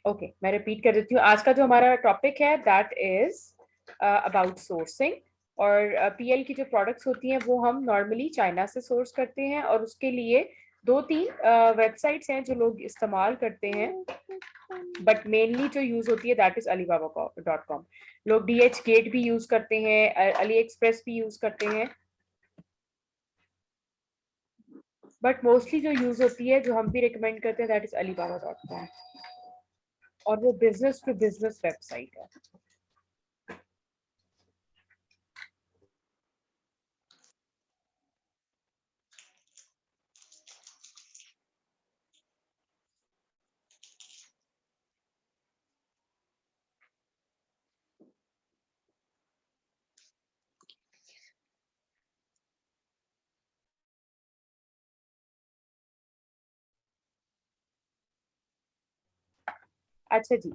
Okay, मैं repeat कर देती हूँ। आज का जो हमारा टॉपिक है दैट इज अबाउट सोर्सिंग। और पीएल की जो प्रोडक्ट्स होती हैं वो हम नॉर्मली चाइना से सोर्स करते हैं, और उसके लिए दो तीन वेबसाइट्स हैं जो लोग इस्तेमाल करते हैं, बट मेनली जो यूज होती है दैट इज alibaba.com। लोग डीएच गेट भी यूज करते हैं, अली एक्सप्रेस भी यूज करते हैं, बट मोस्टली जो यूज होती है जो हम भी रिकमेंड करते हैं दैट इज alibaba.com, और वो बिजनेस टू बिजनेस वेबसाइट है। अच्छा जी,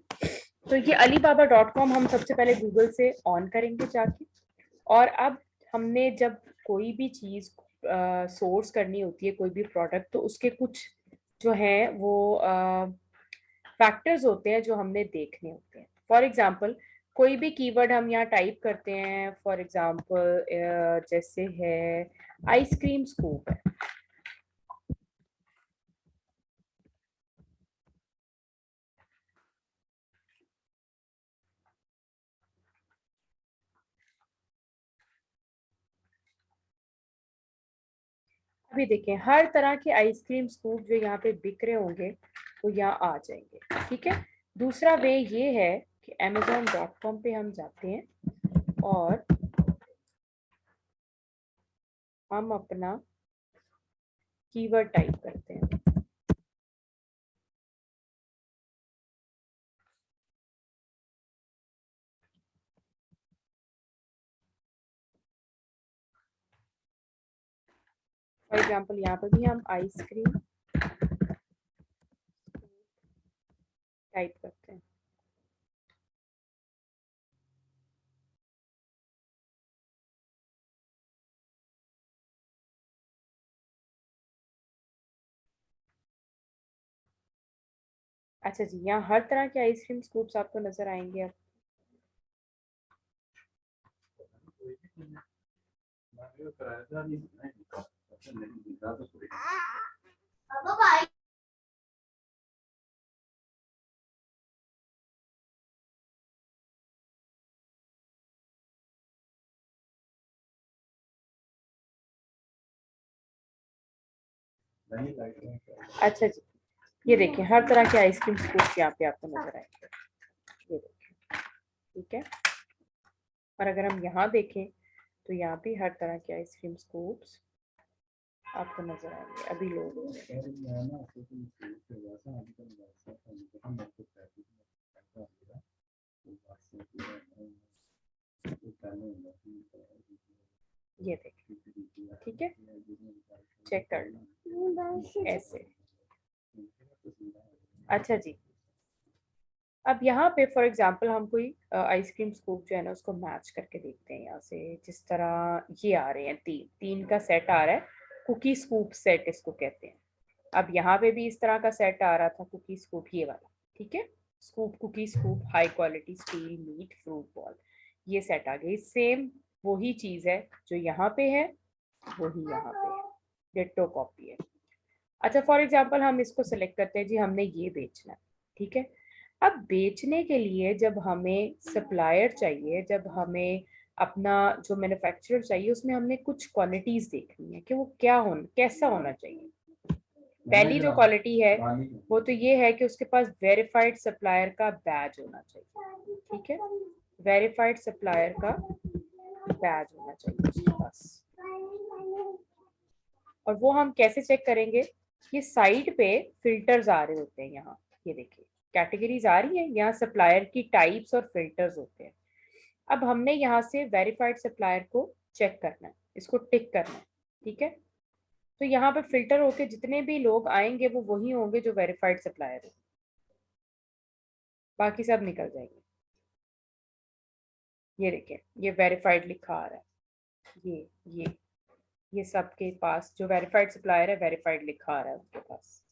तो ये alibaba.com हम सबसे पहले गूगल से ऑन करेंगे जाके। और अब हमने जब कोई भी चीज सोर्स करनी होती है, कोई भी प्रोडक्ट, तो उसके कुछ जो है वो फैक्टर्स होते हैं जो हमने देखने होते हैं। फॉर एग्जांपल, कोई भी कीवर्ड हम यहाँ टाइप करते हैं, फॉर एग्जांपल जैसे है आइसक्रीम स्कूप है। अभी देखें, हर तरह के आइसक्रीम स्कूप जो यहाँ पे बिक रहे होंगे वो यहाँ आ जाएंगे। ठीक है। दूसरा वे ये है कि amazon.com पे हम जाते हैं और हम अपना कीवर्ड टाइप करते हैं। फॉर एग्जांपल यहाँ पर भी हम आइसक्रीम टाइप करते हैं। अच्छा जी, यहाँ हर तरह के आइसक्रीम स्कूप्स आपको नजर आएंगे अब। अच्छा जी, ये देखिए हर तरह के आइसक्रीम स्कूप्स यहाँ पे आपको नजर आएंगे। ये देखिए, ठीक है। और अगर हम यहाँ देखें तो यहाँ भी हर तरह के आइसक्रीम स्कूप्स आपको नजर आएंगे। अभी लोग ये देखिए, ठीक है, चेक कर लो ऐसे। अच्छा जी, अब यहाँ पे फॉर एग्जांपल हम कोई आइसक्रीम स्कूप जो है ना उसको मैच करके देखते हैं। यहाँ से जिस तरह ये आ रहे हैं, तीन तीन का सेट आ रहा है, कुकी स्कूप सेट इसको कहते हैं। अब यहाँ पे भी इस तरह का सेट आ रहा था, कुकी स्कूप ये वाला। ठीक है, scoop cookie scoop high quality steel meat fruit ball, ये सेट आ गई। सेम वही चीज है जो यहाँ पे है, वही यहाँ पे है, डिट्टो कॉपी है। अच्छा, फॉर एग्जांपल हम इसको सेलेक्ट करते हैं जी, हमने ये बेचना है। ठीक है। अब बेचने के लिए जब हमें सप्लायर चाहिए, जब हमें अपना जो मैन्युफैक्चरर चाहिए, उसमें हमने कुछ क्वालिटीज देखनी है कि वो क्या होना, कैसा होना चाहिए। पहली जो क्वालिटी है वो तो ये है कि उसके पास वेरीफाइड सप्लायर का बैज होना चाहिए। ठीक है, वेरीफाइड सप्लायर का बैज होना चाहिए उसके पास। और वो हम कैसे चेक करेंगे? ये साइड पे फिल्टर्स आ रहे होते हैं यहाँ, ये देखिए कैटेगरीज आ रही है यहाँ, सप्लायर की टाइप्स और फिल्टर्स होते हैं। अब हमने यहाँ से वेरीफाइड सप्लायर को चेक करना है, इसको टिक करना है। ठीक है, तो यहाँ पे फिल्टर होके जितने भी लोग आएंगे वो वही होंगे जो वेरीफाइड सप्लायर है, बाकी सब निकल जाएंगे। ये देखिए, ये वेरीफाइड लिखा आ रहा है, ये सबके पास जो वेरीफाइड सप्लायर है वेरीफाइड लिखा आ रहा है उनके पास।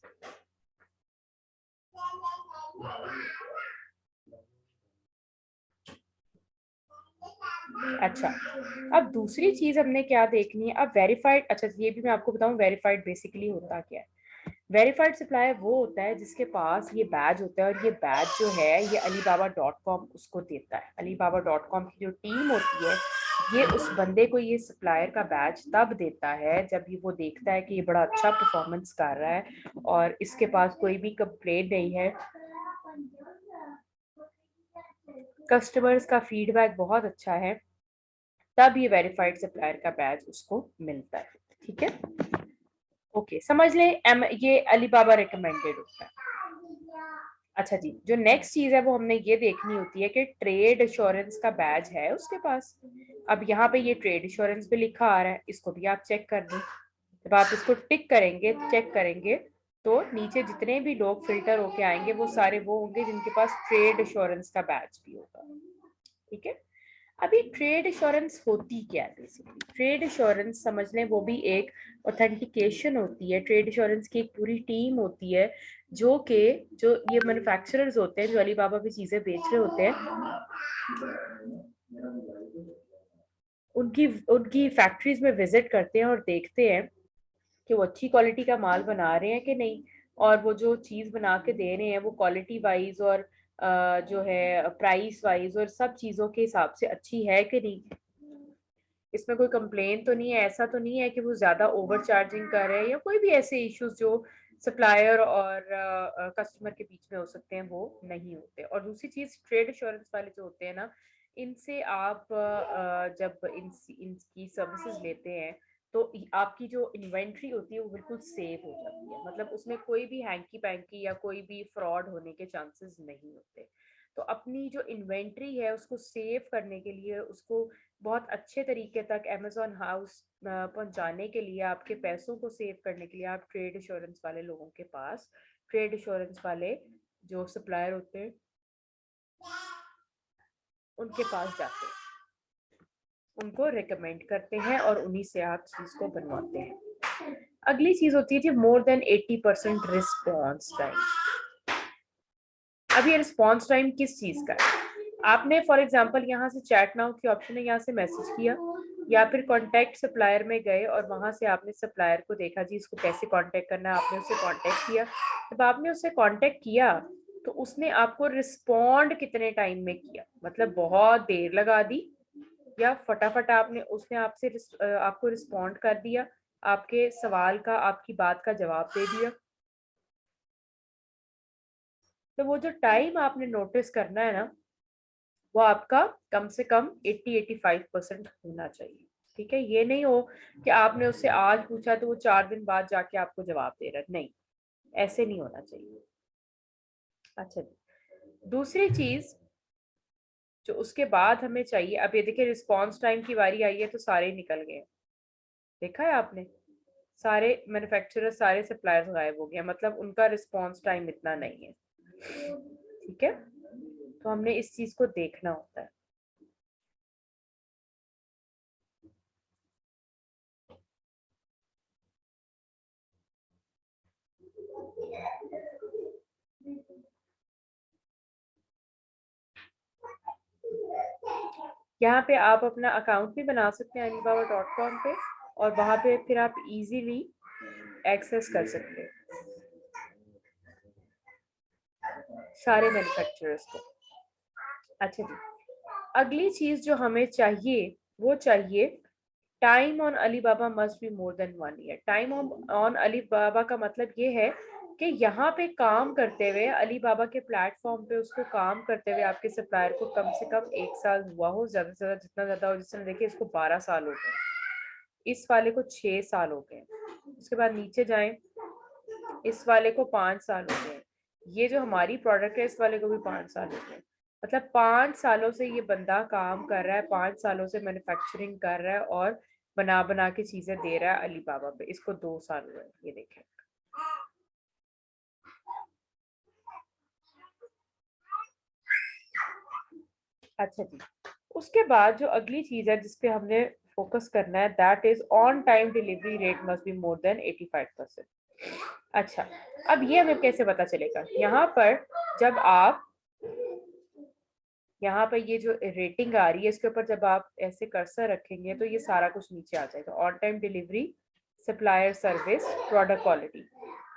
अच्छा, अब दूसरी चीज हमने क्या देखनी है, अब वेरीफाइड, अच्छा ये भी मैं आपको बताऊं वेरीफाइड बेसिकली होता क्या है। वेरीफाइड सप्लायर वो होता है जिसके पास ये बैज होता है, और ये बैज जो है ये alibaba.com उसको देता है। alibaba.com की जो टीम होती है ये उस बंदे को ये सप्लायर का बैज तब देता है जब ये वो देखता है कि ये बड़ा अच्छा परफॉर्मेंस कर रहा है और इसके पास कोई भी कंप्लेंट नहीं है, कस्टमर्स का फीडबैक बहुत अच्छा है, तब ये वेरीफाइड सप्लायर का बैज उसको मिलता है। ठीक है, ओके, समझ लें ये अलीबाबा रिकमेंडेड होता है। अच्छा जी, जो नेक्स्ट चीज है वो हमने ये देखनी होती है कि ट्रेड इंश्योरेंस का बैज है उसके पास। अब यहाँ पे ये ट्रेड इंश्योरेंस भी लिखा आ रहा है, इसको भी आप चेक कर दें। जब आप इसको टिक करेंगे, चेक करेंगे, तो नीचे जितने भी लोग फिल्टर होके आएंगे वो सारे वो होंगे जिनके पास ट्रेड इंश्योरेंस का बैज भी होगा। ठीक है, अभी ट्रेड इंश्योरेंस होती क्या है? बेसिकली ट्रेड इंश्योरेंस समझ लें वो भी एक ऑथेंटिकेशन होती है। ट्रेड इंश्योरेंस की एक पूरी टीम होती है जो कि जो ये मैन्युफैक्चरर्स होते हैं जो अलीबाबा पे चीजें बेच रहे होते हैं, उनकी उनकी फैक्ट्रीज में विजिट करते हैं और देखते हैं कि वो अच्छी क्वालिटी का माल बना रहे हैं कि नहीं, और वो जो चीज बना के दे रहे हैं वो क्वालिटी वाइज और जो है प्राइस वाइज और सब चीजों के हिसाब से अच्छी है कि नहीं, इसमें कोई कंप्लेन तो नहीं है, ऐसा तो नहीं है कि वो ज्यादा ओवर चार्जिंग कर रहे हैं या कोई भी ऐसे इश्यूज जो सप्लायर और कस्टमर के बीच में हो सकते हैं वो नहीं होते। और दूसरी चीज ट्रेड इंश्योरेंस वाले जो होते हैं ना, इनसे आप जब इनकी सर्विसेज लेते हैं तो आपकी जो इन्वेंट्री होती है वो बिल्कुल सेफ हो जाती है, मतलब उसमें कोई भी हैंकी पैंकी या कोई भी फ्रॉड होने के चांसेस नहीं होते। तो अपनी जो इन्वेंट्री है उसको सेव करने के लिए, उसको बहुत अच्छे तरीके तक अमेजोन हाउस पहुंचाने के लिए, आपके पैसों को सेव करने के लिए आप ट्रेड इंश्योरेंस वाले लोगों के पास, ट्रेड इंश्योरेंस वाले जो सप्लायर होते हैं उनके पास जाते हैं, उनको रिकमेंड करते हैं और उन्हीं से आप चीज को बनवाते हैं। अगली चीज होती थी मोर देन 80% रिस्पॉन्स टाइम। अब ये रिस्पॉन्स टाइम किस चीज का है? आपने फॉर एग्जांपल यहाँ से चैट नाउ की ऑप्शन है, यहाँ से मैसेज किया या फिर कांटेक्ट सप्लायर में गए और वहां से आपने सप्लायर को देखा जी इसको कैसे कांटेक्ट करना है, आपने उससे कांटेक्ट किया। जब आपने उससे कांटेक्ट किया तो उसने आपको रिस्पॉन्ड कितने टाइम में किया, मतलब बहुत देर लगा दी या फटाफट आपने उसने आपसे आपको रिस्पॉन्ड कर दिया, आपके सवाल का, आपकी बात का जवाब दे दिया। तो वो जो टाइम आपने नोटिस करना है ना वो आपका कम से कम 80-85% होना चाहिए। ठीक है, ये नहीं हो कि आपने उससे आज पूछा तो वो 4 दिन बाद जाके आपको जवाब दे रहा है, नहीं, ऐसे नहीं होना चाहिए। अच्छा, दूसरी चीज जो उसके बाद हमें चाहिए, अब ये देखिए रिस्पॉन्स टाइम की बारी आई है तो सारे निकल गए, देखा है आपने, सारे मैन्युफैक्चरर सारे सप्लायर्स गायब हो गए, मतलब उनका रिस्पॉन्स टाइम इतना नहीं है। ठीक है, तो हमने इस चीज को देखना होता है। यहाँ पे आप अपना अकाउंट भी बना सकते हैं alibaba.com पे, और वहां पे फिर आप इजीली एक्सेस कर सकते हैं सारे मैन्युफैक्चरर्स को। अच्छा जी, अगली चीज जो हमें चाहिए वो चाहिए time on Alibaba must be more than 1 year. Time on Alibaba का मतलब ये है कि यहाँ पे काम करते हुए, अलीबाबा के प्लेटफॉर्म पे उसको काम करते हुए आपके सप्लायर को कम से कम 1 साल हुआ हो, ज्यादा से ज्यादा जितना ज्यादा हो। जिस तरह देखिए इसको 12 साल हो गए, इस वाले को 6 साल हो गए, उसके बाद नीचे जाएं इस वाले को 5 साल हो गए, ये जो हमारी प्रोडक्ट है इस वाले को भी 5 साल हो गए। मतलब 5 सालों से ये बंदा काम कर रहा है, 5 सालों से मैन्युफैक्चरिंग कर रहा है और बना बना के चीजें दे रहा है अलीबाबा पे, इसको 2 साल हुए, ये देखें। अच्छा जी, उसके बाद जो अगली चीज है जिसपे हमने फोकस करना है that is on time delivery rate must be more than 85%। अच्छा, अब ये हमें कैसे पता चलेगा? यहाँ पर जब आप यहाँ पर ये जो रेटिंग आ रही है इसके ऊपर जब आप ऐसे कर्सर रखेंगे तो ये सारा कुछ नीचे आ जाएगा। On time delivery, supplier service, product quality,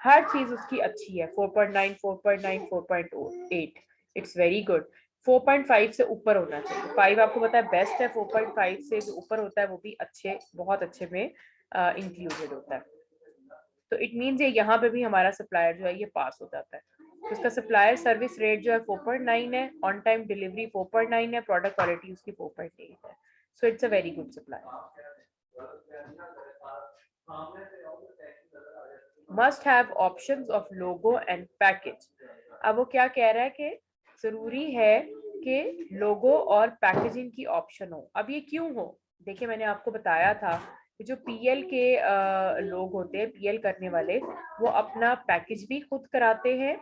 हर चीज उसकी अच्छी है। 4.9, 4.9, 4.8, इट्स वेरी गुड। 4.5 से ऊपर होना चाहिए। 5 आपको पता है बेस्ट है, 4.5 से जो ऊपर होता है वो भी अच्छे, बहुत अच्छे में इंक्लूडेड होता है। तो इट मीन्स ये यहाँ पे भी हमारा सप्लायर जो है ये पास हो जाता है। तो उसका सप्लायर सर्विस रेट जो है 4.9 है, ऑन टाइम डिलीवरी 4.9 है, प्रोडक्ट क्वालिटी उसकी 4.8 है। So it's a very good supplier. Must have options of logo and package. अब वो क्या कह रहा है कि जरूरी है कि लोगो और पैकेजिंग की ऑप्शन हो। अब ये क्यों हो? देखिए मैंने आपको बताया था कि जो पीएल के लोग होते हैं, पीएल करने वाले, वो अपना पैकेज भी खुद कराते हैं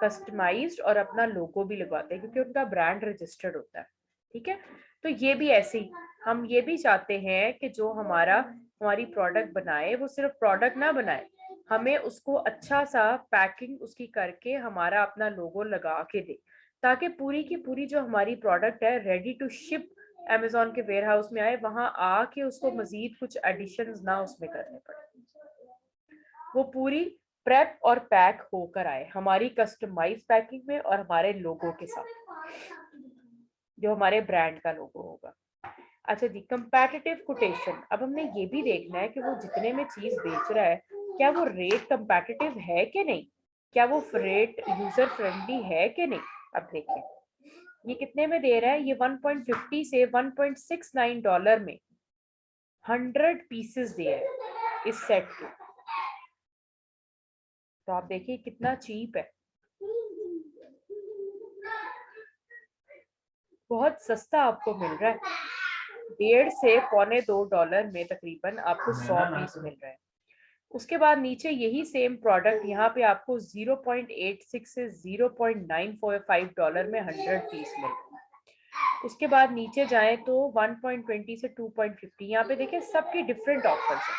कस्टमाइज्ड, और अपना लोगो भी लगवाते हैं क्योंकि उनका ब्रांड रजिस्टर्ड होता है। ठीक है, तो ये भी ऐसे ही हम ये भी चाहते हैं कि जो हमारी प्रोडक्ट बनाए वो सिर्फ प्रोडक्ट ना बनाए, हमें उसको अच्छा सा पैकिंग उसकी करके हमारा अपना लोगो लगा के दे, ताकि पूरी की पूरी जो हमारी प्रोडक्ट है रेडी टू शिप अमेजोन के वेयर हाउस में आए, वहां आके उसको मजीद कुछ एडिशंस ना उसमें करने पड़े, वो पूरी प्रेप और पैक होकर आए हमारी कस्टमाइज पैकिंग में और हमारे लोगो के साथ, जो हमारे ब्रांड का लोगो होगा। अच्छा जी, कंपैटिटिव कोटेशन। अब हमने ये भी देखना है कि वो जितने में चीज बेच रहा है क्या वो रेट कंपैटिटिव है कि नहीं, क्या वो रेट यूजर फ्रेंडली है कि नहीं। अब देखें ये कितने में दे रहा है, ये 1.50 से 1.69 डॉलर में 100 पीसेस दे रहा है इस सेट के। तो आप देखिए कितना चीप है, बहुत सस्ता आपको मिल रहा है। 1.5 से 1.25 डॉलर में तकरीबन आपको 100 पीस मिल रहे हैं। उसके बाद नीचे यही सेम प्रोडक्ट यहाँ पे आपको 0.86 से 0.945 डॉलर में 100 पीस मिल रहे हैं। उसके बाद नीचे जाएं तो 1.20 से 2.50, यहाँ पे देखें सबकी डिफरेंट ऑफर्स है।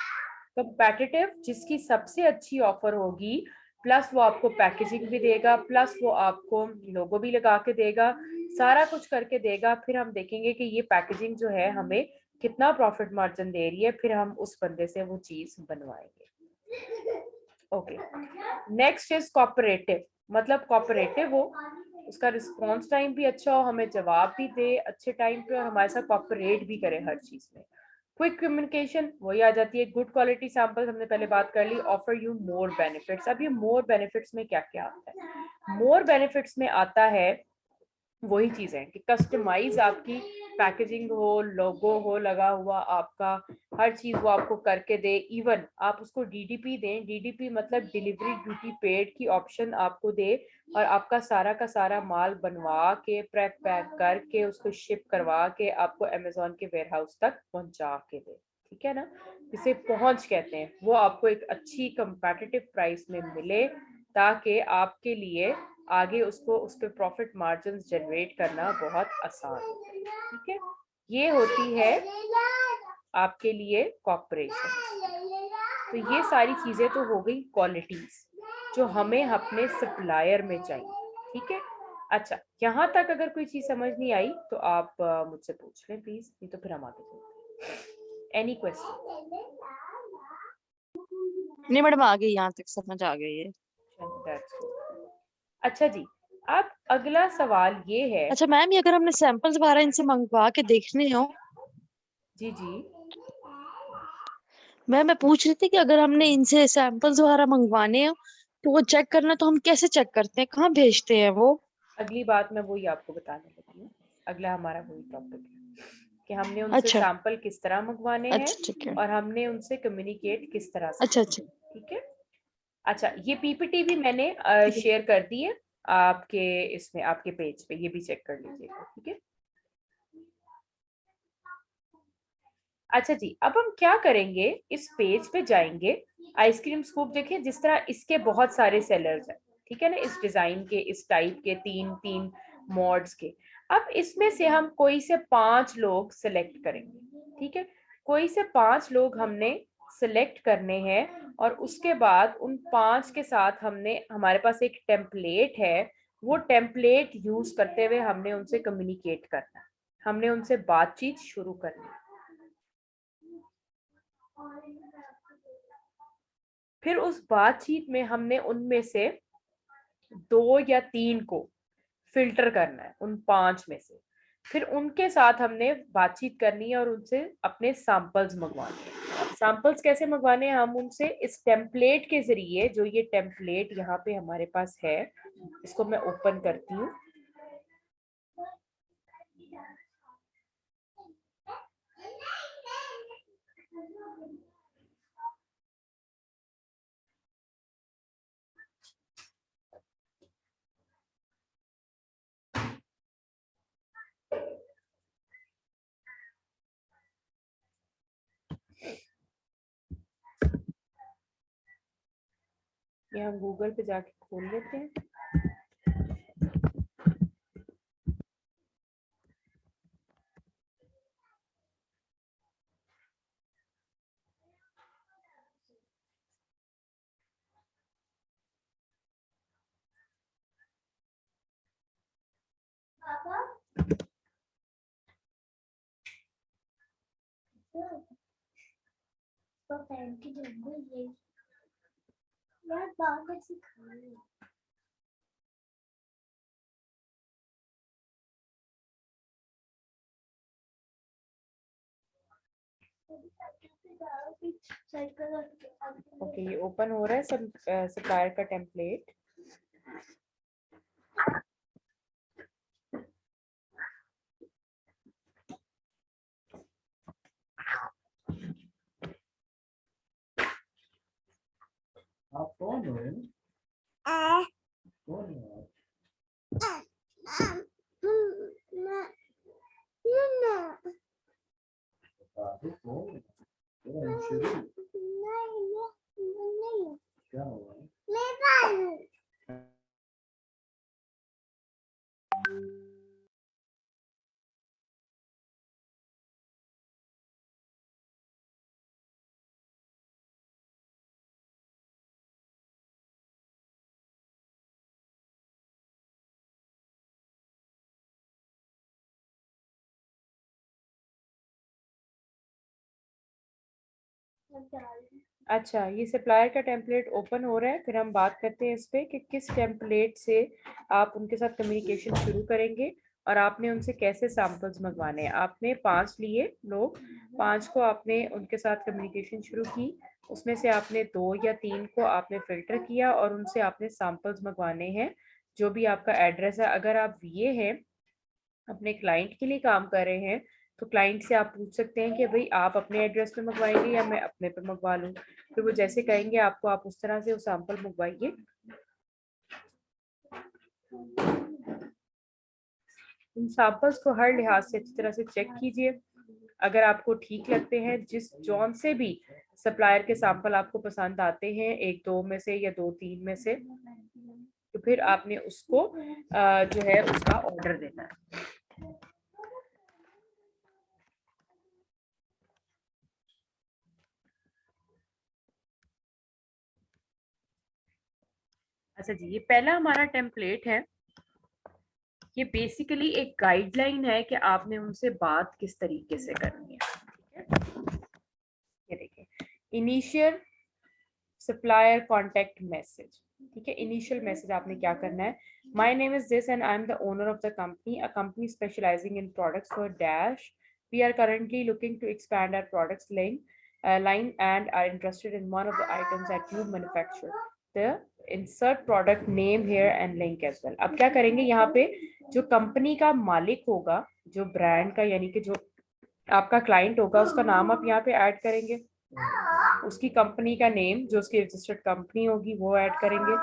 कंपेटिटिव जिसकी सबसे अच्छी ऑफर होगी, प्लस वो आपको पैकेजिंग भी देगा, प्लस वो आपको लोगो भी लगा के देगा, सारा कुछ करके देगा। फिर हम देखेंगे कि ये पैकेजिंग जो है हमें कितना प्रॉफिट मार्जिन दे रही है, फिर हम उस बंदे से वो चीज बनवाएंगे। Okay, next is cooperative. मतलब कॉपरेटिव हो, उसका रिस्पॉन्स टाइम भी अच्छा हो, हमें जवाब भी दे अच्छे टाइम पे और हमारे साथ कॉपरेट भी करे हर चीज में। क्विक कम्युनिकेशन वही आ जाती है। गुड क्वालिटी सैंपल हमने पहले बात कर ली। Offer you more benefits. अब ये मोर बेनिफिट्स में क्या क्या आता है? मोर बेनिफिट्स में आता है वही चीजें कि कस्टमाइज आपकी पैकेजिंग हो, लोगो हो लगा हुआ आपका, हर चीज वो आपको करके दे। इवन आप उसको डीडीपी दें, डीडीपी मतलब डिलीवरी ड्यूटी पेड की ऑप्शन आपको दे, और आपका सारा का सारा माल बनवा के प्रेप पैक करके उसको शिप करवा के आपको अमेजोन के वेयर हाउस तक पहुंचा के दे। ठीक है ना, जिसे पहुंच कहते हैं, वो आपको एक अच्छी कंपेटिटिव प्राइस में मिले, ताकि आपके लिए आगे उसको उस पर प्रॉफिट मार्जिन जनरेट करना बहुत आसान हो। ठीक है, ये होती है आपके लिए कॉपरेशन। तो ये सारी चीजें तो हो गई क्वालिटीज जो हमें अपने सप्लायर में चाहिए। ठीक है, अच्छा यहाँ तक अगर कोई चीज समझ नहीं आई तो आप मुझसे पूछ लें प्लीज, नहीं तो फिर हम आगे चलते हैं। Any question? नहीं मैडम, आ गई, यहाँ तक समझ आ गई है। अच्छा जी, अब अगला सवाल ये है। अच्छा मैम, ये अगर हमने सैंपल्स वगैरह इनसे मंगवा के देखने हो। जी जी, मैं पूछ रही थी कि अगर हमने इनसे सैंपल्स वगैरह मंगवाने हो तो वो चेक करना, तो हम कैसे चेक करते हैं, कहाँ भेजते हैं वो? अगली बात मैं वही आपको बताने लगी हूँ। अगला हमारा वही टॉपिक है कि हमने उनसे अच्छा। सैंपल किस तरह मंगवाने हैं अच्छा ठीक है। और हमने उनसे कम्युनिकेट किस तरह से अच्छा करना अच्छा। है। ठीक है, अच्छा ये पीपीटी भी मैंने ठीक है। शेयर कर दी है आपके इसमें, आपके पेज पे, ये भी चेक कर लीजिएगा। ठीक है, अच्छा जी, अब हम क्या करेंगे, इस पेज पे जाएंगे। आइसक्रीम स्कूप देखिए, जिस तरह इसके बहुत सारे सेलर्स हैं, ठीक है ना, इस डिजाइन के, इस टाइप के, तीन तीन मॉड्स के। अब इसमें से हम कोई से 5 लोग सिलेक्ट करेंगे। ठीक है, कोई से 5 लोग हमने सिलेक्ट करने हैं और उसके बाद उन 5 के साथ हमारे पास एक टेम्पलेट है, वो टेम्पलेट यूज करते हुए हमने उनसे कम्युनिकेट करना है, हमने उनसे बातचीत शुरू करनी है। फिर उस बातचीत में हमने उनमें से 2 या 3 को फिल्टर करना है उन 5 में से। फिर उनके साथ हमने बातचीत करनी है और उनसे अपने सैंपल्स मंगवाने हैं। सैंपल्स कैसे मंगवाने हैं? हम उनसे इस टेम्पलेट के जरिए, जो ये टेम्पलेट यहाँ पे हमारे पास है, इसको मैं ओपन करती हूँ। ये हम गूगल पे जाके खोल लेते हैं। ओके, ये ओपन हो रहा है सब सप्लायर का टेम्पलेट। आप कौन हो? कौन हो आप? बाबू कौन है? वो अंशुल? क्या हुआ? अच्छा, ये सप्लायर का टेम्पलेट ओपन हो रहा है। फिर हम बात करते हैं इस पे कि किस टेम्पलेट से आप उनके साथ कम्युनिकेशन शुरू करेंगे और आपने उनसे कैसे सैंपल्स मंगवाने हैं। आपने 5 लिए लोग, 5 को आपने उनके साथ कम्युनिकेशन शुरू की, उसमें से आपने 2 या 3 को आपने फिल्टर किया और उनसे आपने सैंपल्स मंगवाने हैं। जो भी आपका एड्रेस है, अगर आप ये हैं अपने क्लाइंट के लिए काम कर रहे हैं, तो क्लाइंट से आप पूछ सकते हैं कि भाई आप अपने एड्रेस पे मंगवाएंगे या मैं अपने पे मंगवा लूँ। फिर वो जैसे कहेंगे आपको, आप उस तरह से वो सैंपल मंगवाइए। इन सैंपल्स को हर लिहाज से अच्छी तरह से चेक कीजिए। अगर आपको ठीक लगते हैं, जिस जॉन से भी सप्लायर के सैंपल आपको पसंद आते हैं, 1-2 में से या 2-3 में से, तो फिर आपने उसको जो है उसका ऑर्डर देना है। अच्छा जी, ये पहला हमारा टेम्पलेट है। ये बेसिकली एक गाइडलाइन है कि आपने उनसे बात किस तरीके से करनी है। ठीक है, ये देखिए, इनिशियल सप्लायर कॉन्टेक्ट मैसेज। ठीक है, इनिशियल मैसेज आपने क्या करना है? My name is this and I am the owner of the company, a company specializing in products for dash, we are currently looking to expand our products line and are interested in one of the items that you manufacture. The insert product name here and link as well. अब क्या करेंगे, यहाँ पे जो company का मालिक होगा, जो ब्रांड का, यानी कि जो आपका क्लाइंट होगा, उसका नाम आप यहाँ पे ऐड करेंगे, उसकी कंपनी का नेम, जो उसकी रजिस्टर्ड कंपनी होगी, वो ऐड करेंगे।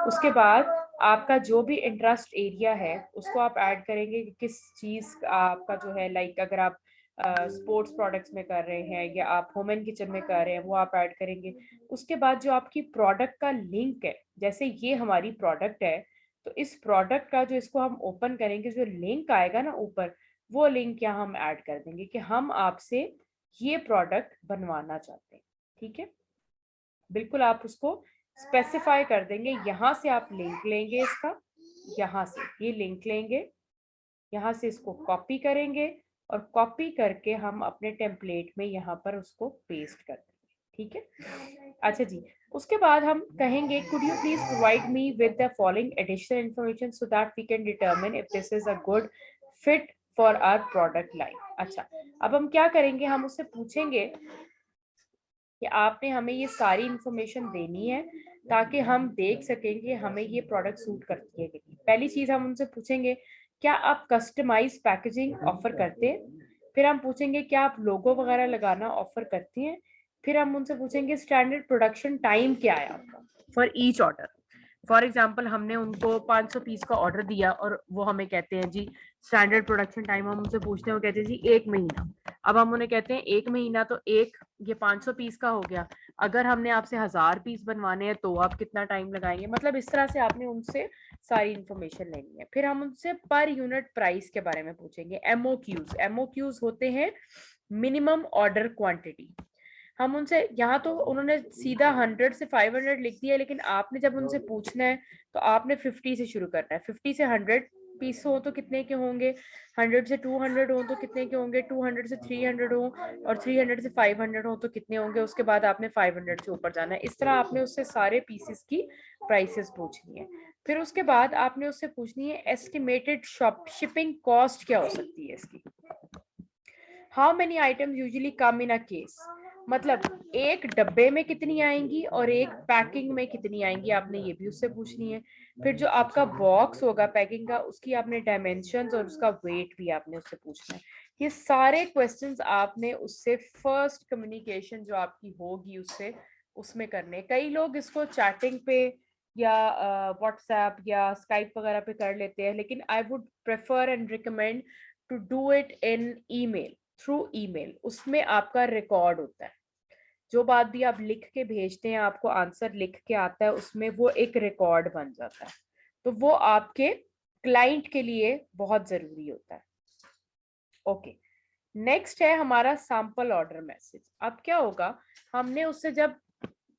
उसके बाद आपका जो भी इंटरेस्ट एरिया है उसको आप ऐड करेंगे कि किस चीज आपका जो है, लाइक अगर आप स्पोर्ट्स प्रोडक्ट्स में कर रहे हैं या आप होम एंड किचन में कर रहे हैं, वो आप ऐड करेंगे। उसके बाद जो आपकी प्रोडक्ट का लिंक है, जैसे ये हमारी प्रोडक्ट है, तो इस प्रोडक्ट का जो, इसको हम ओपन करेंगे, जो लिंक आएगा ना ऊपर, वो लिंक यहाँ हम ऐड कर देंगे कि हम आपसे ये प्रोडक्ट बनवाना चाहते हैं। ठीक है, बिल्कुल आप उसको स्पेसिफाई कर देंगे। यहाँ से आप लिंक लेंगे इसका, यहाँ से ये लिंक लेंगे, यहाँ से इसको कॉपी करेंगे और कॉपी करके हम अपने टेम्पलेट में यहाँ पर उसको पेस्ट कर देंगे। ठीक है, अच्छा जी, उसके बाद हम कहेंगे could you please provide me with the following additional information so that we can determine if this is a good fit for our product line. अच्छा, अब हम क्या करेंगे, हम उससे पूछेंगे कि आपने हमें ये सारी इंफॉर्मेशन देनी है ताकि हम देख सकें कि हमें ये प्रोडक्ट सूट करती है कि नहीं। पहली चीज हम उनसे पूछेंगे क्या आप कस्टमाइज पैकेजिंग ऑफर करते हैं, फिर हम पूछेंगे क्या आप लोगो वगैरह लगाना ऑफर करते हैं, फिर हम उनसे पूछेंगे स्टैंडर्ड प्रोडक्शन टाइम क्या है आपका for each order. For example हमने उनको 500 पीस का ऑर्डर दिया और वो हमें कहते हैं जी स्टैंडर्ड प्रोडक्शन टाइम, हम उनसे पूछते हैं, वो कहते हैं जी 1 महीना। अब हम उन्हें कहते हैं 1 महीना तो एक ये 500 पीस का हो गया, अगर हमने आपसे 1000 पीस बनवाने हैं तो आप कितना टाइम लगाएंगे। मतलब इस तरह से आपने उनसे सारी इंफॉर्मेशन लेनी है। फिर हम उनसे पर यूनिट प्राइस के बारे में पूछेंगे। एमओक्यूज, एमओक्यूज होते हैं मिनिमम ऑर्डर क्वांटिटी। हम उनसे, यहाँ तो उन्होंने सीधा 100 से 500 लिख दिया, लेकिन आपने जब उनसे पूछना है तो आपने 50 से शुरू करना है। 50 से 100 पीस हो तो कितने के होंगे, 100 से 200 हो तो कितने के होंगे, 200 से 300 हो और 300 से 500 हो तो कितने होंगे, उसके बाद आपने 500 से ऊपर जाना है। इस तरह आपने उससे सारे पीसेस की प्राइसेस पूछनी है। फिर उसके बाद आपने उससे पूछनी है एस्टिमेटेड शिपिंग कॉस्ट क्या हो सकती है इसकी। How many items usually come in a case, मतलब एक डब्बे में कितनी आएंगी और एक पैकिंग में कितनी आएंगी, आपने ये भी उससे पूछनी है। फिर जो आपका बॉक्स होगा पैकिंग का, उसकी आपने डायमेंशंस और उसका वेट भी आपने उससे पूछना है। ये सारे क्वेश्चंस आपने उससे फर्स्ट कम्युनिकेशन जो आपकी होगी उससे, उसमें करने। कई लोग इसको चैटिंग पे या व्हाट्सएप या स्काइप वगैरह पे कर लेते हैं, लेकिन I would prefer and recommend to do it in email, through email. उसमें आपका रिकॉर्ड होता है, जो बात भी आप लिख के भेजते हैं, आपको आंसर लिख के आता है, उसमें वो एक रिकॉर्ड बन जाता है। तो वो आपके क्लाइंट के लिए बहुत जरूरी होता है। ओके, नेक्स्ट है हमारा सैंपल ऑर्डर मैसेज। अब क्या होगा, हमने उससे जब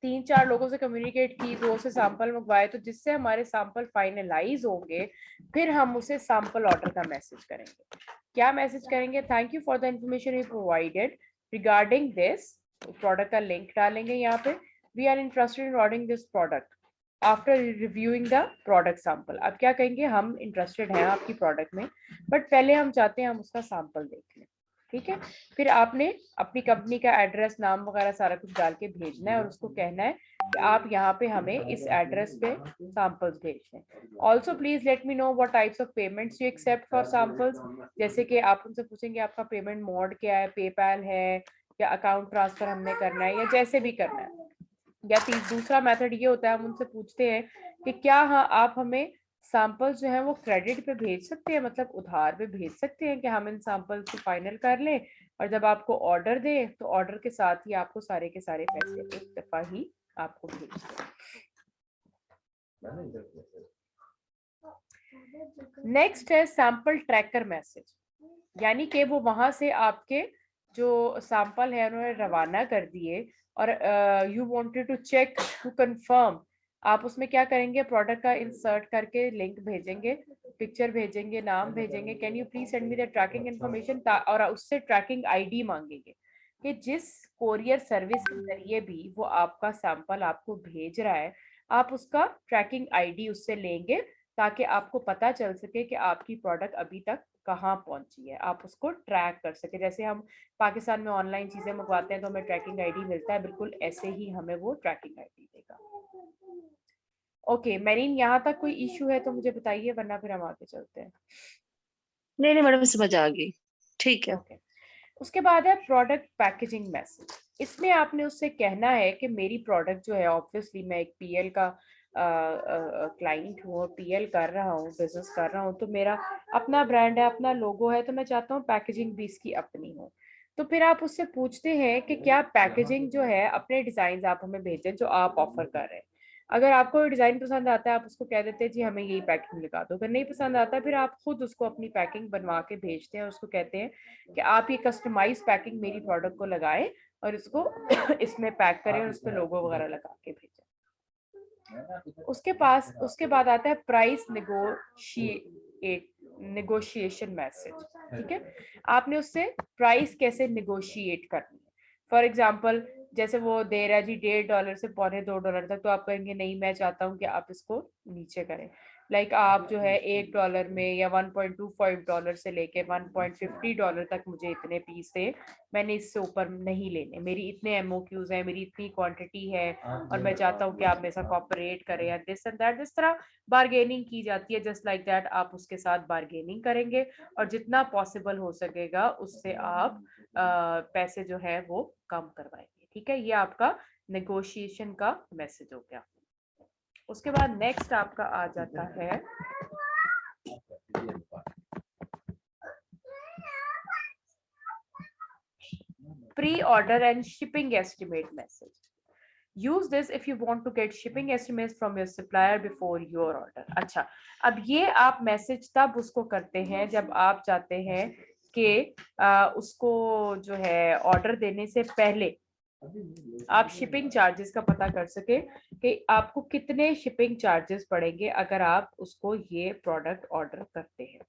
3-4 लोगों से कम्युनिकेट की, 2 से सैंपल मंगवाए, तो जिससे हमारे सैंपल फाइनलाइज होंगे फिर हम उसे सैंपल ऑर्डर का मैसेज करेंगे। क्या मैसेज करेंगे, thank you for the information you provided regarding this, product का लिंक डालेंगे यहाँ पे, we are interested in ordering this product after reviewing the product sample. अब क्या कहेंगे, हम इंटरेस्टेड हैं आपकी प्रोडक्ट में, बट पहले हम चाहते हैं हम उसका सैंपल देख लें। ठीक है, फिर आपने अपनी कंपनी का एड्रेस, नाम वगैरह सारा कुछ डाल के भेजना है और उसको कहना है कि आप यहाँ पे हमें इस एड्रेस पे सैंपल्स भेज दें। Also please let me know what types of payments you except for samples. जैसे कि आप उनसे पूछेंगे आपका पेमेंट मोड क्या है, पेपैल है या अकाउंट ट्रांसफर हमने करना है, या जैसे भी करना है। या दूसरा मेथड ये होता है, हम उनसे पूछते हैं कि क्या हाँ आप हमें सैंपल्स जो है वो क्रेडिट पे भेज सकते हैं, मतलब उधार पे भेज सकते हैं कि हम इन सैंपल्स को फाइनल कर लें और जब आपको ऑर्डर दें तो ऑर्डर के साथ ही आपको सारे के सारे पैसे एक दफा ही आपको भेज दें। नेक्स्ट है सैंपल ट्रैकर मैसेज, यानी कि वो वहां से आपके जो सैंपल है उन्होंने रवाना कर दिए और you wanted to check to confirm, आप उसमें क्या करेंगे, प्रोडक्ट का इंसर्ट करके लिंक भेजेंगे, पिक्चर भेजेंगे, नाम भेजेंगे, can you please send me the tracking information, और उससे ट्रैकिंग आईडी मांगेंगे कि जिस कोरियर सर्विस के जरिए भी वो आपका सैंपल आपको भेज रहा है, आप उसका ट्रैकिंग आईडी उससे लेंगे ताकि आपको पता चल सके कि आपकी प्रोडक्ट अभी तक कहाँ पहुंची है, आप उसको ट्रैक कर सके। जैसे हम पाकिस्तान में ऑनलाइन चीजें मंगवाते हैं तो हमें ट्रैकिंग आईडी मिलता है, बिल्कुल ऐसे ही हमें वो ट्रैकिंग आईडी देगा। ओके मैरीन, यहाँ तक कोई इश्यू है तो मुझे बताइए, वरना फिर हम आगे चलते हैं। नहीं नहीं मैडम, समझ आ गई, ठीक है। ओके, उसके बाद है प्रोडक्ट पैकेजिंग मैसेज। इसमें आपने उससे कहना है कि मेरी प्रोडक्ट जो है, ऑब्वियसली मैं एक पीएल का क्लाइंट हूँ और पीएल कर रहा हूँ, बिजनेस कर रहा हूँ, तो मेरा अपना ब्रांड है, अपना लोगो है, तो मैं चाहता हूँ पैकेजिंग भी इसकी अपनी हो। तो फिर आप उससे पूछते हैं कि क्या पैकेजिंग जो है, अपने डिजाइन आप हमें भेजें जो आप ऑफर कर रहे हैं। अगर आपको डिजाइन पसंद आता है आप उसको कह देते हैं जी हमें यही पैकिंग लगा दो, अगर नहीं पसंद आता फिर आप खुद उसको अपनी पैकिंग बनवा के भेजते हैं और उसको कहते हैं कि आप ये कस्टमाइज पैकिंग मेरी प्रोडक्ट को लगाएं और इसको इसमें पैक करें और उस पर लोगो वगैरह लगा के भेजें। उसके बाद आता है प्राइस नेगोशिएशन मैसेज। ठीक है, आपने उससे प्राइस कैसे निगोशिएट करनी है। फॉर एग्जाम्पल जैसे वो दे रहा है जी $1.5 से $2.25 तक, तो आप कहेंगे नहीं मैं चाहता हूँ कि आप इसको नीचे करें। लाइक आप जो है $1 में या $1.25 से लेके $1.50 तक मुझे इतने पीस दे, मैंने इससे ऊपर नहीं लेने, मेरी इतने MOQs है, मेरी इतनी क्वांटिटी है और मैं चाहता हूँ कि आप मेरे साथ कॉपरेट करें या दिस एंड दैट। जिस तरह बार्गेनिंग की जाती है, जस्ट लाइक दैट आप उसके साथ बार्गेनिंग करेंगे और जितना पॉसिबल हो सकेगा उससे आप पैसे जो है वो कम करवाएंगे। ठीक है, ये आपका नेगोशिएशन का मैसेज हो गया। उसके बाद नेक्स्ट आपका आ जाता है pre-order and shipping estimate message. Use this if you want to get shipping estimates from your supplier before your order. अच्छा, अब ये आप मैसेज तब उसको करते हैं जब आप चाहते हैं कि उसको जो है ऑर्डर देने से पहले आप शिपिंग चार्जेस का पता कर सके कि आपको कितने शिपिंग चार्जेस पड़ेंगे अगर आप उसको ये प्रोडक्ट ऑर्डर करते हैं।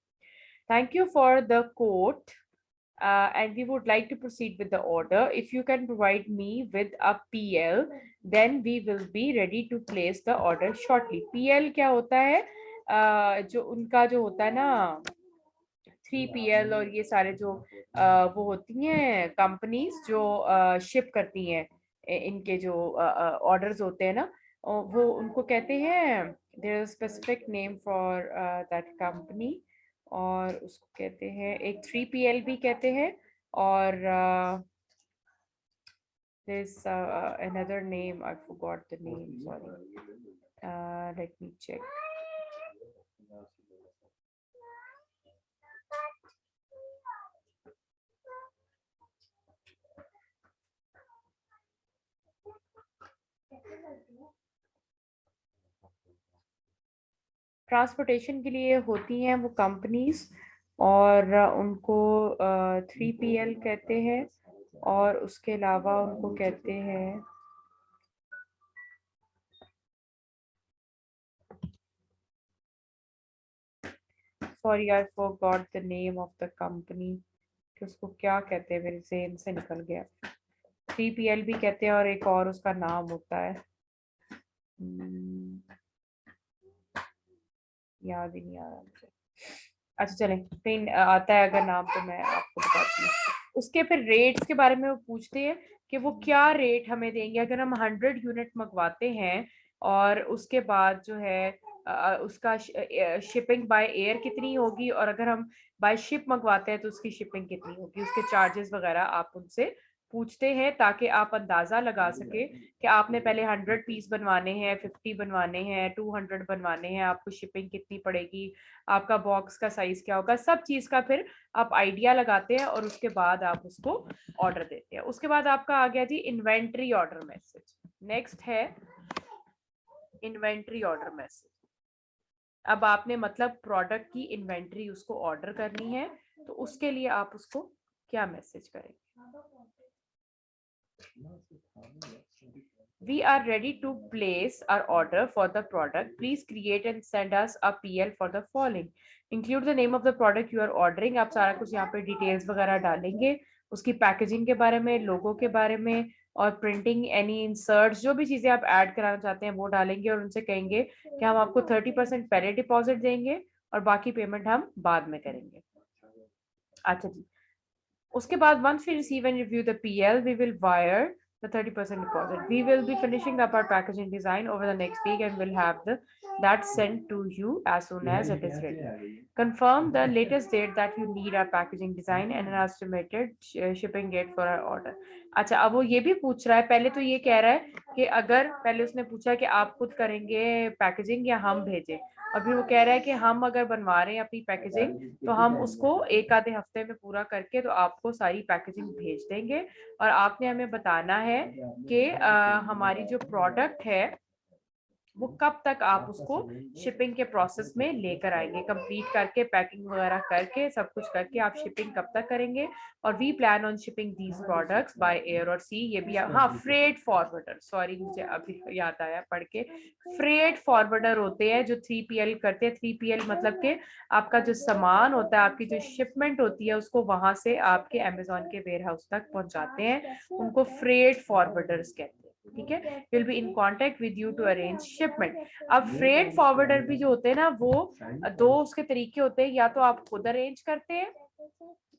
Thank you for the quote and we would like to proceed with the order. If you can provide me with a PL, then we will be ready to place the order shortly. PL क्या होता है? जो उनका जो होता है ना 3PL और ये सारे जो वो होती हैं कंपनीज जो शिप करती हैं, इनके जो ऑर्डर्स होते हैं ना, वो उनको कहते हैं, there is specific name for that company, और उसको कहते हैं एक 3PL भी कहते हैं, और there's another name, I forgot the name, sorry, let me check. Transportation के लिए होती हैं वो कंपनीज, और उनको 3PL कहते हैं, और उसके अलावा उनको कहते हैं sorry I forgot the name of the company, कि उसको क्या कहते हैं, मेरे ज़हन से निकल गया। 3PL भी कहते हैं और एक और उसका नाम होता है, याद ही नहीं आ रहा मुझे। अच्छा चलें, फिर आता है अगर नाम तो मैं आपको बताती हूँ। उसके फिर रेट्स के बारे में वो पूछते हैं कि वो क्या रेट हमें देंगे अगर हम 100 यूनिट मंगवाते हैं, और उसके बाद जो है उसका शिपिंग बाय एयर कितनी होगी, और अगर हम बाय शिप मंगवाते हैं तो उसकी शिपिंग कितनी होगी, उसके चार्जेस वगैरह आप उनसे पूछते हैं ताकि आप अंदाजा लगा सके कि आपने पहले 100 पीस बनवाने हैं, 50 बनवाने हैं, 200 बनवाने हैं, आपको शिपिंग कितनी पड़ेगी, आपका बॉक्स का साइज क्या होगा, सब चीज का फिर आप आइडिया लगाते हैं और उसके बाद आप उसको ऑर्डर देते हैं। उसके बाद आपका आ गया जी इन्वेंट्री ऑर्डर मैसेज। नेक्स्ट है इन्वेंट्री ऑर्डर मैसेज। अब आपने मतलब प्रोडक्ट की इन्वेंट्री उसको ऑर्डर करनी है, तो उसके लिए आप उसको क्या मैसेज करेंगे? We are ready to place our order for the product. Please create and send us a PL for the following. Include the name of the product you are ordering. आप सारा कुछ यहाँ पे डिटेल्स वगैरह डालेंगे, उसकी packaging के बारे में, लोगो के बारे में, और प्रिंटिंग, एनी इंसर्ट्स, जो भी चीजें आप ऐड कराना चाहते हैं वो डालेंगे, और उनसे कहेंगे कि हम आपको 30% पहले डिपॉजिट देंगे और बाकी पेमेंट हम बाद में करेंगे। अच्छा जी, उसके बाद once we receive and review the PL, we will wire the 30% deposit. We will be finishing up our packaging design over the next week and will have that sent to you as soon as it is ready. Confirm the latest date that you need our packaging design and an estimated shipping date for our order. अच्छा, अब वो ये भी पूछ रहा है, पहले तो ये कह रहा है कि अगर पहले उसने पूछा कि आप खुद करेंगे पैकेजिंग या हम भेजें, अभी वो कह रहा है कि हम अगर बनवा रहे हैं अपनी पैकेजिंग तो हम उसको एक आधे हफ्ते में पूरा करके तो आपको सारी पैकेजिंग भेज देंगे, और आपने हमें बताना है कि हमारी जो प्रोडक्ट है वो कब तक आप उसको शिपिंग के प्रोसेस में लेकर आएंगे, कंप्लीट करके पैकिंग वगैरह करके सब कुछ करके आप शिपिंग कब तक करेंगे। और we plan on shipping these products by air और सी, ये भी हाँ फ्रेट फॉरवर्डर, सॉरी मुझे अभी याद आया पढ़ के, फ्रेट फॉरवर्डर होते हैं जो 3PL करते हैं। 3PL मतलब के आपका जो सामान होता है, आपकी जो शिपमेंट होती है उसको वहां से आपके अमेजोन के वेयर हाउस तक पहुंचाते हैं, उनको फ्रेट फॉरवर्डर्स कहते हैं। ठीक है, will be in contact with you to arrange shipment. अब फ्रेट फॉरवर्डर भी जो होते हैं ना, वो दो उसके तरीके होते हैं, या तो आप खुद अरेंज करते हैं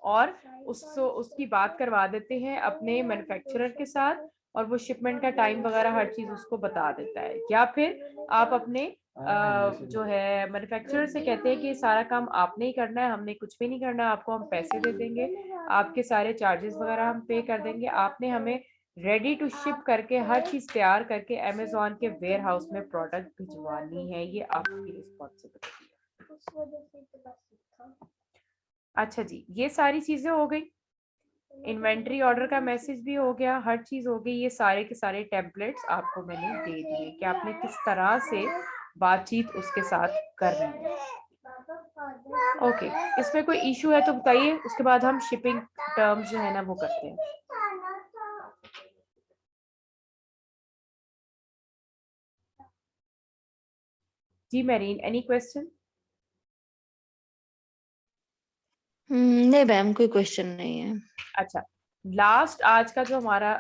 और उसकी बात करवा देते हैं अपने मैन्युफैक्चरर के साथ, और वो शिपमेंट का टाइम वगैरह हर चीज उसको बता देता है, या फिर आप अपने जो है मैन्युफैक्चरर से कहते हैं कि सारा काम आपने ही करना है, हमने कुछ भी नहीं करना है, आपको हम पैसे दे देंगे, आपके सारे चार्जेस वगैरह हम पे कर देंगे, आपने हमें रेडी टू शिप करके हर चीज तैयार करके अमेजोन के वेयर हाउस में प्रोडक्ट भिजवानी है, ये आपकी रिस्पॉन्सिबिलिटी है। अच्छा जी, ये सारी चीजें हो गई, इन्वेंट्री ऑर्डर का मैसेज भी हो गया, हर चीज हो गई, ये सारे के सारे टेम्पलेट्स आपको मैंने दे दिए कि आपने किस तरह से बातचीत उसके साथ करनी है। ओके, इसमें कोई इशू है तो बताइए, उसके बाद हम शिपिंग टर्म्स जो है ना वो करते हैं। जी मेरीन, एनी क्वेश्चन? नहीं मैम, कोई क्वेश्चन नहीं है। अच्छा, लास्ट आज का जो हमारा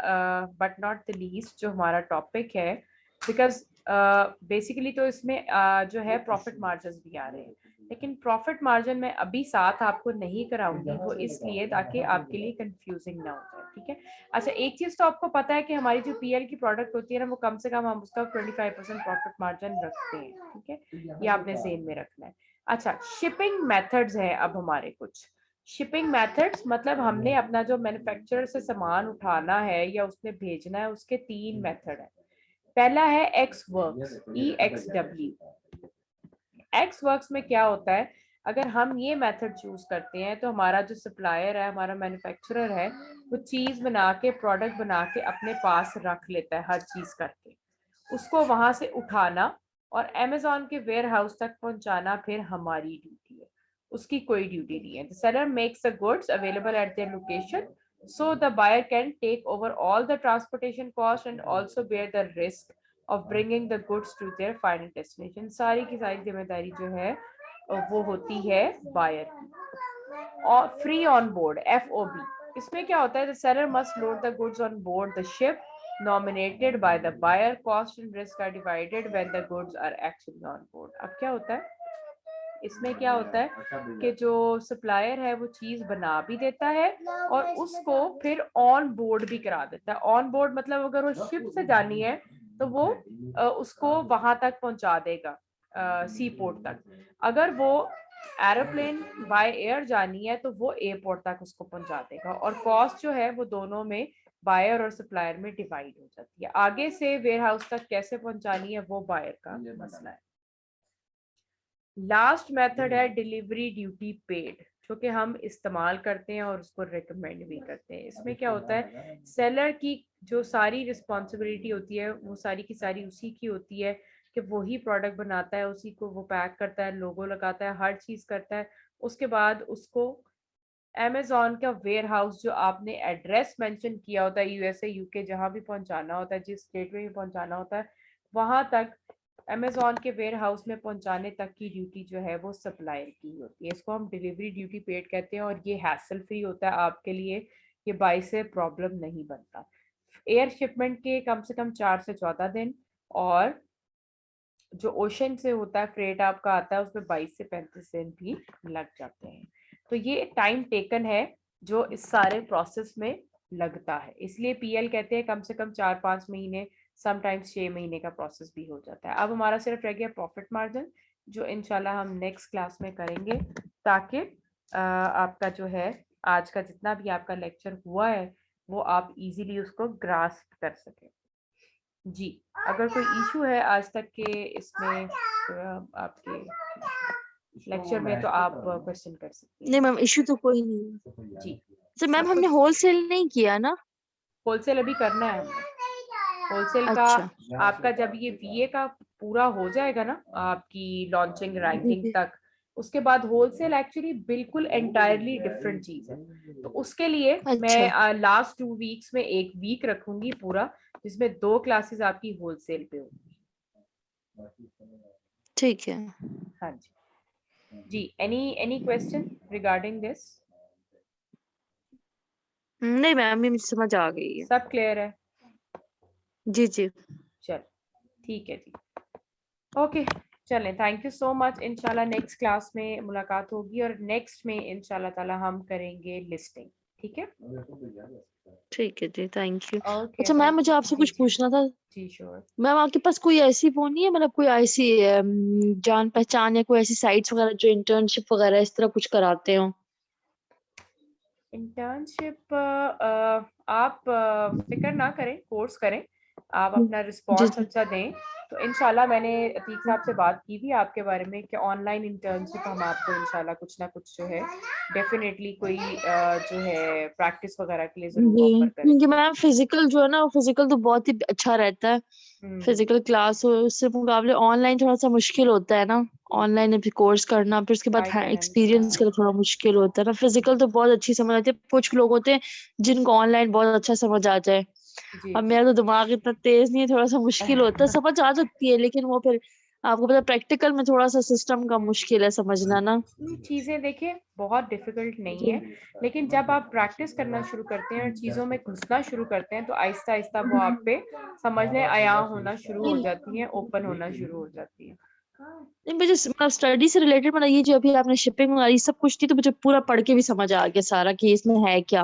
बट नॉट द लीस्ट जो हमारा टॉपिक है, बिकॉज बेसिकली तो इसमें जो है प्रॉफिट मार्जिन भी आ रहे हैं, लेकिन प्रॉफिट मार्जिन में अभी साथ आपको नहीं कराऊंगी, वो इसलिए ताकि आपके लिए कंफ्यूजिंग ना हो जाए। ठीक है, अच्छा एक चीज तो आपको पता है कि हमारी जो PL की प्रोडक्ट होती है ना, वो कम से कम हम उसका 25% प्रॉफिट मार्जिन रखते हैं। ठीक है, ये आपने ज़हन में रखना है। अच्छा, शिपिंग मेथड्स है अब हमारे कुछ। शिपिंग मेथड्स मतलब हमने अपना जो मैन्युफैक्चरर से सामान उठाना है या उसने भेजना है, उसके 3 मेथड है। पहला है x works, EXW। X works में क्या होता है, अगर हम ये मेथड चूज करते हैं तो हमारा जो सप्लायर है, हमारा मैन्युफैक्चरर है, वो चीज बना के प्रोडक्ट बना के अपने पास रख लेता है, हर चीज करके उसको वहां से उठाना और अमेजोन के वेयर हाउस तक पहुंचाना फिर हमारी ड्यूटी है, उसकी कोई ड्यूटी नहीं है। The seller makes the goods available at their location, so the buyer can take over all the transportation cost and also bear the risk of bringing the goods to their final destination। सारी की सारी जिम्मेदारी जो है वो होती है buyer की। और फ्री ऑन बोर्ड, FOB, इसमें क्या होता है, the seller must load the goods on board the ship nominated by the buyer, cost and risk are divided when the goods are actually on board। अब क्या होता है, इसमें क्या होता है कि जो सप्लायर है वो चीज बना भी देता है और उसको फिर ऑन बोर्ड भी करा देता है। ऑन बोर्ड मतलब अगर वो शिप से जानी है तो वो उसको वहां तक पहुंचा देगा, सी पोर्ट तक। अगर वो एरोप्लेन बाय एयर जानी है तो वो एयरपोर्ट तक उसको पहुंचा देगा, और कॉस्ट जो है वो दोनों में बायर और सप्लायर में डिवाइड हो जाती है। आगे से वेयर हाउस तक कैसे पहुंचानी है वो बायर का मसला है। लास्ट मेथड है डिलीवरी ड्यूटी पेड, जो कि हम इस्तेमाल करते हैं और उसको रिकमेंड भी करते हैं। इसमें क्या होता है, सेलर की जो सारी रिस्पॉन्सिबिलिटी होती है वो सारी की सारी उसी की होती है कि वही प्रोडक्ट बनाता है, उसी को वो पैक करता है, लोगो लगाता है, हर चीज करता है। उसके बाद उसको अमेजोन का वेयर हाउस जो आपने एड्रेस मेंशन किया होता है, USA UK जहां भी पहुंचाना होता है, जिस स्टेट में भी पहुंचाना होता है, वहां तक अमेजोन के वेयर हाउस में पहुंचाने तक की ड्यूटी जो है वो सप्लायर की होती है। इसको हम डिलीवरी ड्यूटी पेड कहते हैं और ये हैसल फ्री होता है आपके लिए, ये बाई से प्रॉब्लम नहीं बनता। एयर शिपमेंट के कम से कम 4 से 14 दिन, और जो ओशन से होता है फ्रेट आपका आता है उसमें 22 से 35 दिन भी लग जाते हैं। तो ये टाइम टेकन है जो इस सारे प्रोसेस में लगता है, इसलिए PL कहते हैं कम से कम 4-5 महीने, समटाइम्स 6 महीने का प्रोसेस भी हो जाता है। अब हमारा सिर्फ रह गया प्रॉफिट मार्जिन, जो इंशाल्लाह हम नेक्स्ट क्लास में करेंगे, ताकि आपका जो है आज का जितना भी आपका लेक्चर हुआ है वो आप इजीली उसको ग्रास्प कर सकें। जी, अगर कोई इशू है आज तक के इसमें आपके लेक्चर में तो आप क्वेश्चन कर सकते हैं। नहीं मैम, इश्यू तो कोई नहीं है जी, तो मैम सब हमने कुछ होलसेल नहीं किया ना? होलसेल अभी करना है हमने। होलसेल का अच्छा आपका जब ये VA का पूरा हो जाएगा ना आपकी लॉन्चिंग जी रैंकिंग जी तक, उसके बाद होलसेल एक्चुअली बिल्कुल एंटायरली डिफरेंट चीज है। तो उसके लिए अच्छा मैं लास्ट 2 वीक्स में एक वीक रखूंगी पूरा, जिसमें 2 क्लासेस आपकी होलसेल पे होगी। ठीक है। हाँ जी जी। Any question regarding this? नहीं मैम, ये मुझे समझ आ गई है। सब क्लियर है? जी जी। चल ठीक है जी। ओके चलें, थैंक यू सो मच। इंशाल्लाह नेक्स्ट क्लास में मुलाकात होगी और नेक्स्ट में इंशाल्लाह ताला हम करेंगे लिस्टिंग। ठीक है? ठीक है जी, थैंक यू। ओके अच्छा मैम, मुझे आपसे जी कुछ जी पूछना था। जी श्योर। मैम आपके पास कोई ऐसी वो नहीं है, मतलब कोई ऐसी जान पहचान या कोई ऐसी साइट्स वगैरह जो इंटर्नशिप वगैरह इस तरह कुछ कराते हो? इंटर्नशिप आप फिक्र ना करें, कोर्स करें, आप अपना जी रिस्पॉन्स जी। अच्छा दें। तो इंशाल्लाह मैंने अतीक साहब से बात की थी आपके बारे में कि ऑनलाइन इंटर्नशिप हम आपको इंशाल्लाह कुछ ना कुछ जो है डेफिनेटली कोई जो है प्रैक्टिस वगैरह के लिए जरूर जी, ऑफर क्योंकि करेंगे। मैम फिजिकल जो है ना, फिजिकल तो बहुत ही अच्छा रहता है। हम्म। फिजिकल क्लास हो उससे मुकाबले ऑनलाइन थोड़ा सा मुश्किल होता है ना। ऑनलाइन अभी कोर्स करना, फिर उसके बाद आई कैन एक्सपीरियंस करना थोड़ा मुश्किल होता है ना। फिजिकल तो बहुत अच्छी समझ आती है, कुछ लोग होते हैं जिनको ऑनलाइन बहुत अच्छा समझ आ जाए। जी अब जी। मेरा तो दिमाग इतना तेज नहीं है, थोड़ा सा मुश्किल होता है। समझ आ जाती है लेकिन वो फिर आपको पता, प्रैक्टिकल में थोड़ा सा सिस्टम का मुश्किल है समझना ना। चीजें देखिए बहुत डिफिकल्ट नहीं है, लेकिन जब आप प्रैक्टिस करना शुरू करते हैं और चीजों में घुसना शुरू करते हैं तो आहिस्ता आहिस्ता वो आप पे समझने आया होना शुरू हो जाती है, ओपन होना शुरू हो जाती है। नहीं, मुझे मतलब स्टडी से रिलेटेड, मतलब ये जो अभी आपने शिपिंग वगैरह ये सब कुछ थी, तो मुझे पूरा पढ़ के भी समझ आ गया सारा कि इसमें है क्या।